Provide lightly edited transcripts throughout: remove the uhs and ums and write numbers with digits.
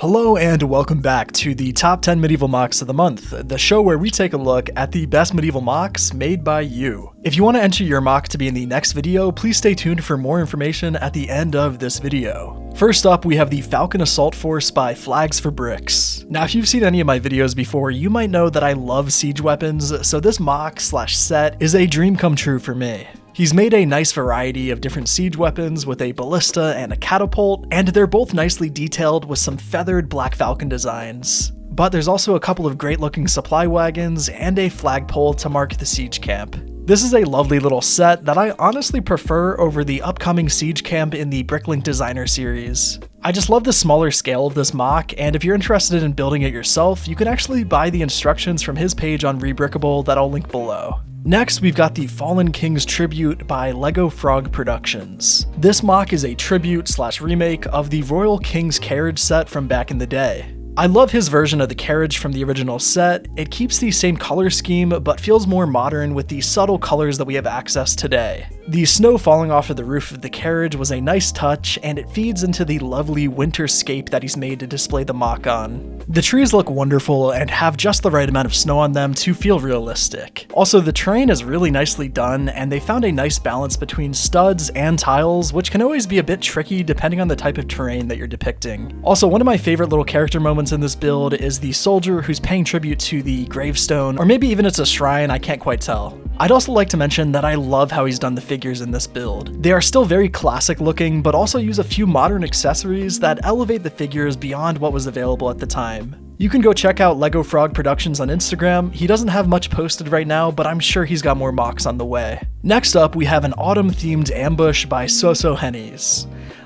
Hello and welcome back to the Top 10 Medieval MOCs of the Month, the show where we take a look at the best medieval MOCs made by you. If you want to enter your MOC to be in the next video, please stay tuned for more information at the end of this video. First up, we have the Falcon Assault Force by Flags for Bricks. Now, if you've seen any of my videos before, you might know that I love siege weapons, so this MOC/set is a dream come true for me. He's made a nice variety of different siege weapons with a ballista and a catapult, and they're both nicely detailed with some feathered Black Falcon designs. But there's also a couple of great looking supply wagons and a flagpole to mark the siege camp. This is a lovely little set that I honestly prefer over the upcoming siege camp in the Bricklink Designer series. I just love the smaller scale of this MOC, and if you're interested in building it yourself, you can actually buy the instructions from his page on Rebrickable that I'll link below. Next, we've got the Fallen King's Tribute by LEGOFrogProductions. This MOC is a tribute/remake of the Royal King's carriage set from back in the day. I love his version of the carriage from the original set. It keeps the same color scheme, but feels more modern with the subtle colors that we have access today. The snow falling off of the roof of the carriage was a nice touch, and it feeds into the lovely winterscape that he's made to display the MOC on. The trees look wonderful and have just the right amount of snow on them to feel realistic. Also, the terrain is really nicely done, and they found a nice balance between studs and tiles, which can always be a bit tricky depending on the type of terrain that you're depicting. Also, one of my favorite little character moments in this build is the soldier who's paying tribute to the gravestone, or maybe even it's a shrine, I can't quite tell. I'd also like to mention that I love how he's done the figures in this build. They are still very classic looking, but also use a few modern accessories that elevate the figures beyond what was available at the time. You can go check out LEGOFrogProductions on Instagram. He doesn't have much posted right now, but I'm sure he's got more MOCs on the way. Next up, we have an autumn-themed ambush by Sosohanys.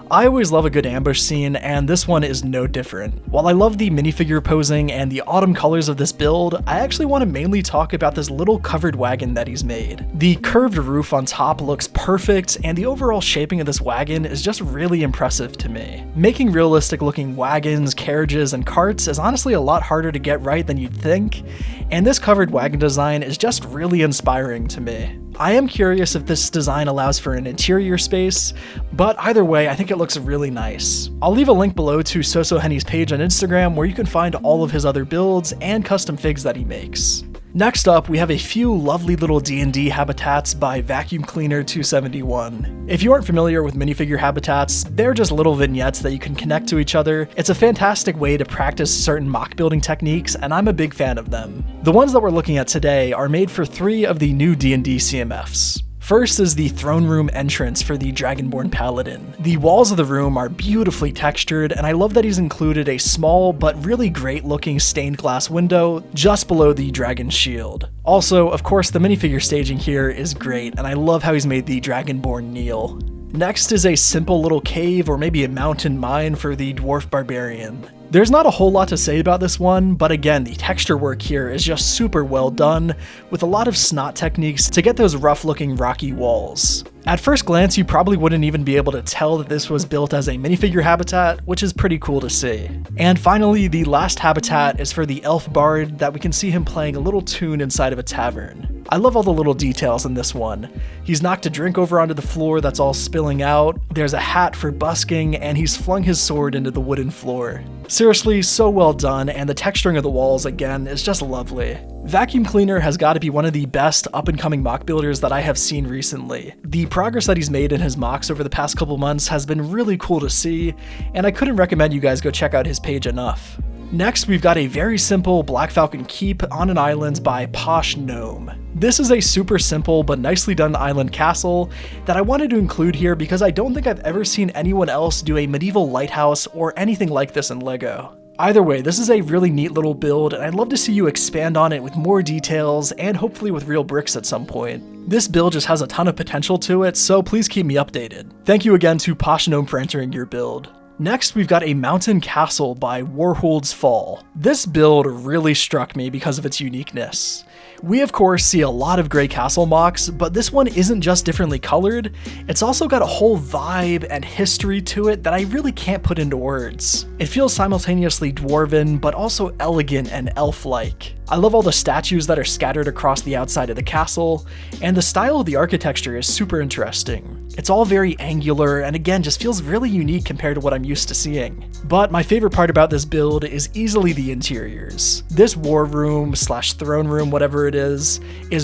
I always love a good ambush scene, and this one is no different. While I love the minifigure posing and the autumn colors of this build, I actually want to mainly talk about this little covered wagon that he's made. The curved roof on top looks perfect, and the overall shaping of this wagon is just really impressive to me. Making realistic looking wagons, carriages, and carts is honestly a lot harder to get right than you'd think, and this covered wagon design is just really inspiring to me. I am curious if this design allows for an interior space, but either way, I think it looks really nice. I'll leave a link below to Sosohanys' page on Instagram where you can find all of his other builds and custom figs that he makes. Next up, we have a few lovely little D&D habitats by Vacuum Cleaner 271. If you aren't familiar with minifigure habitats, they're just little vignettes that you can connect to each other. It's a fantastic way to practice certain MOC building techniques, and I'm a big fan of them. The ones that we're looking at today are made for 3 of the new D&D CMFs. First is the throne room entrance for the Dragonborn Paladin. The walls of the room are beautifully textured, and I love that he's included a small but really great looking stained glass window just below the dragon's shield. Also, of course, the minifigure staging here is great, and I love how he's made the Dragonborn kneel. Next is a simple little cave or maybe a mountain mine for the Dwarf Barbarian. There's not a whole lot to say about this one, but again, the texture work here is just super well done, with a lot of snot techniques to get those rough looking rocky walls. At first glance, you probably wouldn't even be able to tell that this was built as a minifigure habitat, which is pretty cool to see. And finally, the last habitat is for the elf bard that we can see him playing a little tune inside of a tavern. I love all the little details in this one. He's knocked a drink over onto the floor that's all spilling out, there's a hat for busking, and he's flung his sword into the wooden floor. Seriously, so well done, and the texturing of the walls, again, is just lovely. Vacuum Cleaner has got to be one of the best up-and-coming MOC builders that I have seen recently. The progress that he's made in his MOCs over the past couple months has been really cool to see, and I couldn't recommend you guys go check out his page enough. Next, we've got a very simple Black Falcon Keep on an island by Posh Gnome. This is a super simple but nicely done island castle that I wanted to include here because I don't think I've ever seen anyone else do a medieval lighthouse or anything like this in LEGO. Either way, this is a really neat little build, and I'd love to see you expand on it with more details and hopefully with real bricks at some point. This build just has a ton of potential to it, so please keep me updated. Thank you again to Posh Gnome for entering your build. Next, we've got a mountain castle by Warhold's Fall. This build really struck me because of its uniqueness. We of course see a lot of gray castle MOCs, but this one isn't just differently colored, it's also got a whole vibe and history to it that I really can't put into words. It feels simultaneously dwarven, but also elegant and elf-like. I love all the statues that are scattered across the outside of the castle, and the style of the architecture is super interesting. It's all very angular, and again, just feels really unique compared to what I'm used to seeing. But my favorite part about this build is easily the interiors. This war room / throne room, whatever it is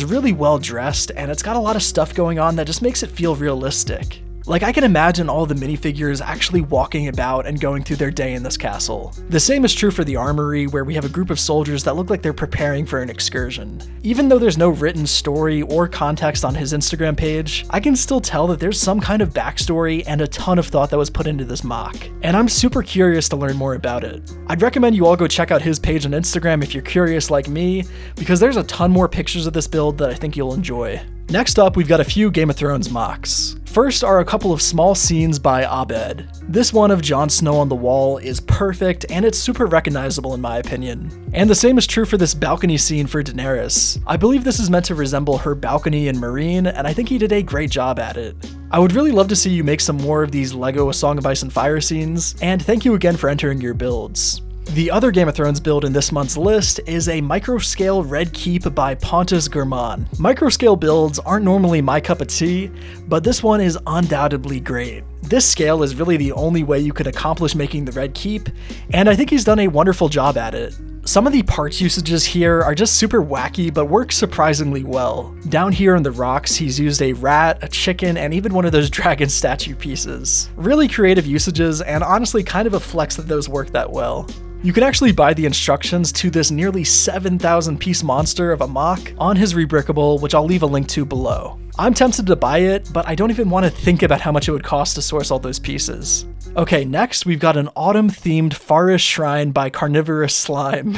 really well dressed, and it's got a lot of stuff going on that just makes it feel realistic. Like, I can imagine all the minifigures actually walking about and going through their day in this castle. The same is true for the armory, where we have a group of soldiers that look like they're preparing for an excursion. Even though there's no written story or context on his Instagram page, I can still tell that there's some kind of backstory and a ton of thought that was put into this mock. And I'm super curious to learn more about it. I'd recommend you all go check out his page on Instagram if you're curious like me, because there's a ton more pictures of this build that I think you'll enjoy. Next up, we've got a few Game of Thrones mocks. First are a couple of small scenes by Ebaad. This one of Jon Snow on the wall is perfect, and it's super recognizable in my opinion. And the same is true for this balcony scene for Daenerys. I believe this is meant to resemble her balcony in Meereen, and I think he did a great job at it. I would really love to see you make some more of these LEGO A Song of Ice and Fire scenes, and thank you again for entering your builds. The other Game of Thrones build in this month's list is a micro-scale Red Keep by Pontus. Micro-scale builds aren't normally my cup of tea, but this one is undoubtedly great. This scale is really the only way you could accomplish making the Red Keep, and I think he's done a wonderful job at it. Some of the parts usages here are just super wacky, but work surprisingly well. Down here in the rocks, he's used a rat, a chicken, and even one of those dragon statue pieces. Really creative usages, and honestly kind of a flex that those work that well. You can actually buy the instructions to this nearly 7,000 piece monster of a mock on his Rebrickable, which I'll leave a link to below. I'm tempted to buy it, but I don't even want to think about how much it would cost to source all those pieces. Okay, next we've got an autumn-themed forest shrine by Carnivorous Slime.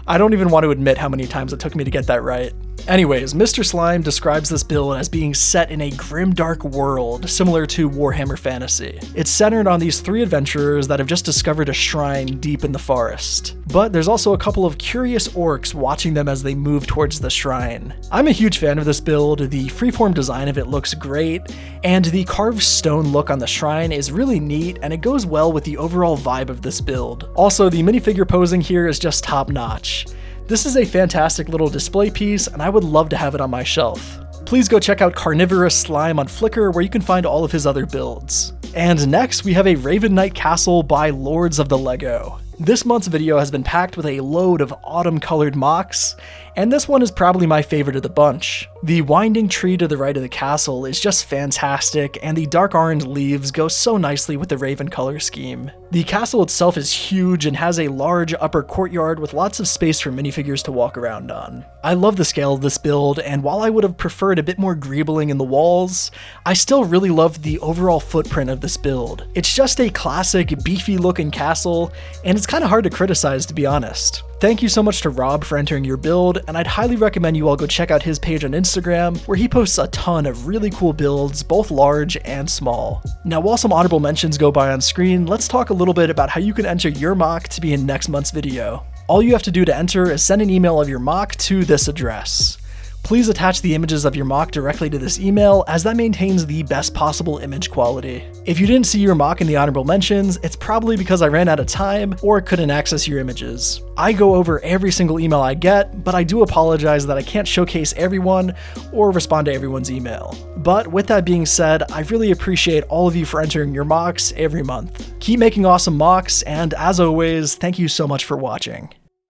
I don't even want to admit how many times it took me to get that right. Anyways, Mr. Slime describes this build as being set in a grimdark world, similar to Warhammer Fantasy. It's centered on these 3 adventurers that have just discovered a shrine deep in the forest. But there's also a couple of curious orcs watching them as they move towards the shrine. I'm a huge fan of this build, the freeform design of it looks great, and the carved stone look on the shrine is really neat, and it goes well with the overall vibe of this build. Also, the minifigure posing here is just top notch. This is a fantastic little display piece, and I would love to have it on my shelf. Please go check out Carnivorous Slime on Flickr, where you can find all of his other builds. And next, we have a Raven Knight Castle by Lords of the Lego. This month's video has been packed with a load of autumn-colored mocks, and this one is probably my favorite of the bunch. The winding tree to the right of the castle is just fantastic, and the dark orange leaves go so nicely with the Raven color scheme. The castle itself is huge and has a large upper courtyard with lots of space for minifigures to walk around on. I love the scale of this build, and while I would have preferred a bit more greebling in the walls, I still really loved the overall footprint of this build. It's just a classic, beefy looking castle, and it's kind of hard to criticize, to be honest. Thank you so much to Rob for entering your build, and I'd highly recommend you all go check out his page on Instagram, where he posts a ton of really cool builds, both large and small. Now, while some honorable mentions go by on screen, let's talk a little bit about how you can enter your mock to be in next month's video. All you have to do to enter is send an email of your mock to this address. Please attach the images of your mock directly to this email, as that maintains the best possible image quality. If you didn't see your mock in the honorable mentions, it's probably because I ran out of time or couldn't access your images. I go over every single email I get, but I do apologize that I can't showcase everyone or respond to everyone's email. But with that being said, I really appreciate all of you for entering your mocks every month. Keep making awesome mocks, and as always, thank you so much for watching.